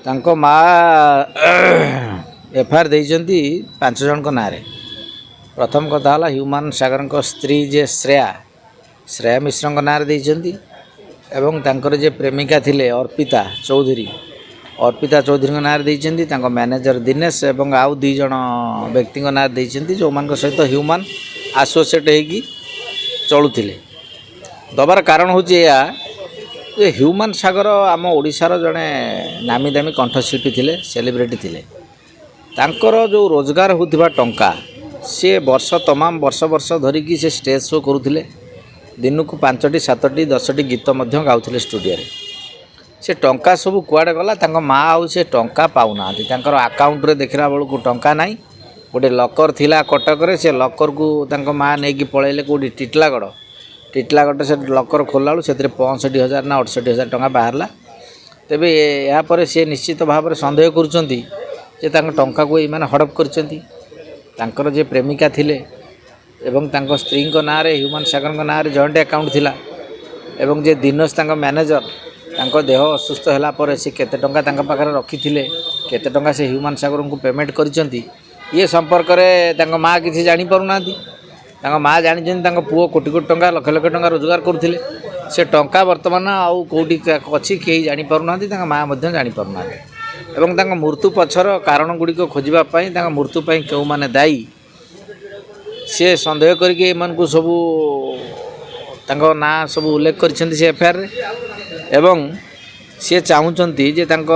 ତାଙ୍କ ମା ଏଫଆଇଆର ଦେଇଛନ୍ତି 5 ଜଣଙ୍କ ନାଁରେ। ପ୍ରଥମ କଥା ହେଲା ହ୍ୟୁମାନ ସାଗରଙ୍କ ସ୍ତ୍ରୀ ଯେ ଶ୍ରେୟା ମିଶ୍ରଙ୍କ ନାଁରେ ଦେଇଛନ୍ତି ଏବଂ ତାଙ୍କର ଯେ ପ୍ରେମିକା ଥିଲେ ଅର୍ପିତା ଚୌଧୁରୀଙ୍କ ନାଁରେ ଦେଇଛନ୍ତି। ତାଙ୍କ ମ୍ୟାନେଜର ଦିନେଶ ଏବଂ ଆଉ 2 ଜଣ ବ୍ୟକ୍ତିଙ୍କ ନାଁରେ ଦେଇଛନ୍ତି, ଯେଉଁମାନଙ୍କ ସହିତ ହ୍ୟୁମାନ ଆସୋସିଏଟ୍ ହେଇକି ଚଳୁଥିଲେ। ଦେବାର କାରଣ ହେଉଛି ଏହା ଯେ ହ୍ୟୁମାନ ସାଗର ଆମ ଓଡ଼ିଶାର ଜଣେ ନାମୀ ଦାମୀ କଣ୍ଠଶିଳ୍ପୀ ଥିଲେ, ସେଲିବ୍ରିଟି ଥିଲେ। ତାଙ୍କର ଯେଉଁ ରୋଜଗାର ହେଉଥିବା ଟଙ୍କା ସିଏ ବର୍ଷ ଧରିକି ସେ ଷ୍ଟେଜ୍ ଶୋ କରୁଥିଲେ। ଦିନକୁ 5ଟି 7ଟି 10ଟି ଗୀତ ମଧ୍ୟ ଗାଉଥିଲେ ଷ୍ଟୁଡ଼ିଓରେ। ସେ ଟଙ୍କା ସବୁ କୁଆଡ଼େ ଗଲା? ତାଙ୍କ ମା ଆଉ ସେ ଟଙ୍କା ପାଉନାହାନ୍ତି। ତାଙ୍କର ଆକାଉଣ୍ଟରେ ଦେଖିଲା ବେଳକୁ ଟଙ୍କା ନାହିଁ। ଗୋଟେ ଲକର୍ ଥିଲା କଟକରେ, ସେ ଲକର୍କୁ ତାଙ୍କ ମା ନେଇକି ପଳେଇଲେ କେଉଁଠି ଟିଟଲାଗଡ଼ ସେ ଲକର୍ ଖୋଲିଲା ବେଳକୁ ସେଥିରେ 65,000 ନା 68,000 ଟଙ୍କା ବାହାରିଲା। ତେବେ ଏହାପରେ ସେ ନିଶ୍ଚିତ ଭାବରେ ସନ୍ଦେହ କରୁଛନ୍ତି ଯେ ତାଙ୍କ ଟଙ୍କାକୁ ଏଇମାନେ ହଡ଼ପ କରିଛନ୍ତି। ତାଙ୍କର ଯେ ପ୍ରେମିକା ଥିଲେ ଏବଂ ତାଙ୍କ ସ୍ତ୍ରୀଙ୍କ ନାଁରେ ହ୍ୟୁମାନ ସାଗରଙ୍କ ନାଁରେ ଜଏଣ୍ଟ ଆକାଉଣ୍ଟ ଥିଲା ଏବଂ ଯେ ଦିନେଶ ତାଙ୍କ ମ୍ୟାନେଜର, ତାଙ୍କ ଦେହ ଅସୁସ୍ଥ ହେଲା ପରେ ସେ କେତେ ଟଙ୍କା ତାଙ୍କ ପାଖରେ ରଖିଥିଲେ, କେତେ ଟଙ୍କା ସେ ହ୍ୟୁମାନ ସାଗରଙ୍କୁ ପେମେଣ୍ଟ କରିଛନ୍ତି, ଇଏ ସମ୍ପର୍କରେ ତାଙ୍କ ମା କିଛି ଜାଣିପାରୁନାହାନ୍ତି। ତାଙ୍କ ମା ଜାଣିଛନ୍ତି ତାଙ୍କ ପୁଅ କୋଟି ଟଙ୍କା ଲକ୍ଷ ଟଙ୍କା ରୋଜଗାର କରୁଥିଲେ। ସେ ଟଙ୍କା ବର୍ତ୍ତମାନ ଆଉ କେଉଁଠି ଅଛି କେହି ଜାଣିପାରୁନାହାନ୍ତି, ତାଙ୍କ ମା ମଧ୍ୟ ଜାଣିପାରୁନାହାନ୍ତି। ଏବଂ ତାଙ୍କ ମୃତ୍ୟୁ ପଛର କାରଣ ଗୁଡ଼ିକ ଖୋଜିବା ପାଇଁ, ତାଙ୍କ ମୃତ୍ୟୁ ପାଇଁ କେଉଁମାନେ ଦାୟୀ ସେ ସନ୍ଦେହ କରିକି ଏମାନଙ୍କୁ ସବୁ ତାଙ୍କ ନାଁ ସବୁ ଉଲ୍ଲେଖ କରିଛନ୍ତି ସେ ଏଫଆଇଆରରେ। ଏବଂ ସେ ଚାହୁଁଛନ୍ତି ଯେ ତାଙ୍କ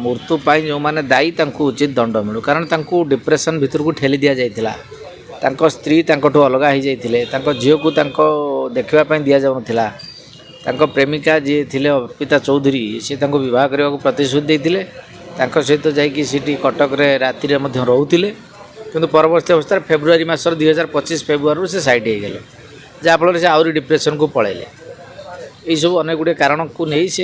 ମୃତ୍ୟୁ ପାଇଁ ଯେଉଁମାନେ ଦାୟୀ ତାଙ୍କୁ ଉଚିତ ଦଣ୍ଡ ମିଳୁ, କାରଣ ତାଙ୍କୁ ଡିପ୍ରେସନ୍ ଭିତରକୁ ଠେଲି ଦିଆଯାଇଥିଲା। ତାଙ୍କ ସ୍ତ୍ରୀ ତାଙ୍କଠୁ ଅଲଗା ହୋଇଯାଇଥିଲେ, ତାଙ୍କ ଝିଅକୁ ତାଙ୍କ ଦେଖିବା ପାଇଁ ଦିଆଯାଉନଥିଲା। ତାଙ୍କ ପ୍ରେମିକା ଯିଏ ଥିଲେ ଅର୍ପିତା ଚୌଧୁରୀ, ସେ ତାଙ୍କୁ ବିବାହ କରିବାକୁ ପ୍ରତିଶ୍ରୁତି ଦେଇଥିଲେ। ତାଙ୍କ ସହିତ ଯାଇକି ସେଠି କଟକରେ ରାତିରେ ମଧ୍ୟ ରହୁଥିଲେ, କିନ୍ତୁ ପରବର୍ତ୍ତୀ ଅବସ୍ଥାରେ ଫେବୃଆରୀ ମାସର 2025 ଫେବୃଆରୀରୁ ସେ ସାଇଟ୍ ହେଇଗଲେ, ଯାହାଫଳରେ ସେ ଆହୁରି ଡିପ୍ରେସନ୍କୁ ପଳାଇଲେ। ଏଇସବୁ ଅନେକ ଗୁଡ଼ିଏ କାରଣକୁ ନେଇ ସେ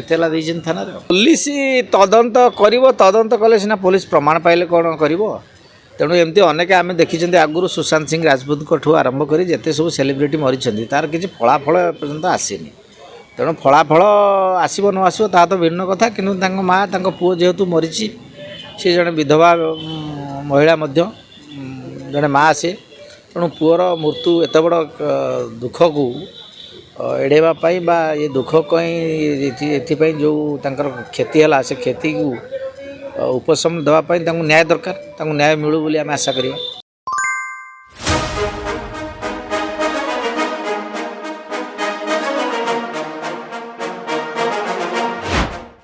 ଏତଲା ଦେଇଛନ୍ତି ଥାନାରେ। ପୋଲିସ ତଦନ୍ତ କରିବ, ତଦନ୍ତ କଲେ ସିନା ପୋଲିସ ପ୍ରମାଣ ପାଇଲେ କ'ଣ କରିବ। ତେଣୁ ଏମିତି ଅନେକ ଆମେ ଦେଖିଛନ୍ତି ଆଗରୁ ସୁଶାନ୍ତ ସିଂ ରାଜପୁତଙ୍କଠୁ ଆରମ୍ଭ କରି ଯେତେ ସବୁ ସେଲିବ୍ରିଟି ମରିଛନ୍ତି ତାର କିଛି ଫଳାଫଳ ଏପର୍ଯ୍ୟନ୍ତ ଆସିନି। ତେଣୁ ଫଳାଫଳ ଆସିବ ନ ଆସିବ ତାହା ତ ଭିନ୍ନ କଥା, କିନ୍ତୁ ତାଙ୍କ ମା ତାଙ୍କ ପୁଅ ଯେହେତୁ ମରିଛି, ସେ ଜଣେ ବିଧବା ମହିଳା ମଧ୍ୟ ଜଣେ ମା ସେ। ତେଣୁ ପୁଅର ମୃତ୍ୟୁ ଏତେ ବଡ଼ ଦୁଃଖକୁ ଏଡ଼େଇବା ପାଇଁ ବା ଏ ଦୁଃଖ ପାଇଁ ଏଥିପାଇଁ ଯେଉଁ ତାଙ୍କର କ୍ଷତି ହେଲା ସେ କ୍ଷତିକୁ ଉପଶମ ଦେବା ପାଇଁ ତାଙ୍କୁ ନ୍ୟାୟ ଦରକାର। ତାଙ୍କୁ ନ୍ୟାୟ ମିଳୁ ବୋଲି ଆମେ ଆଶା କରିବା।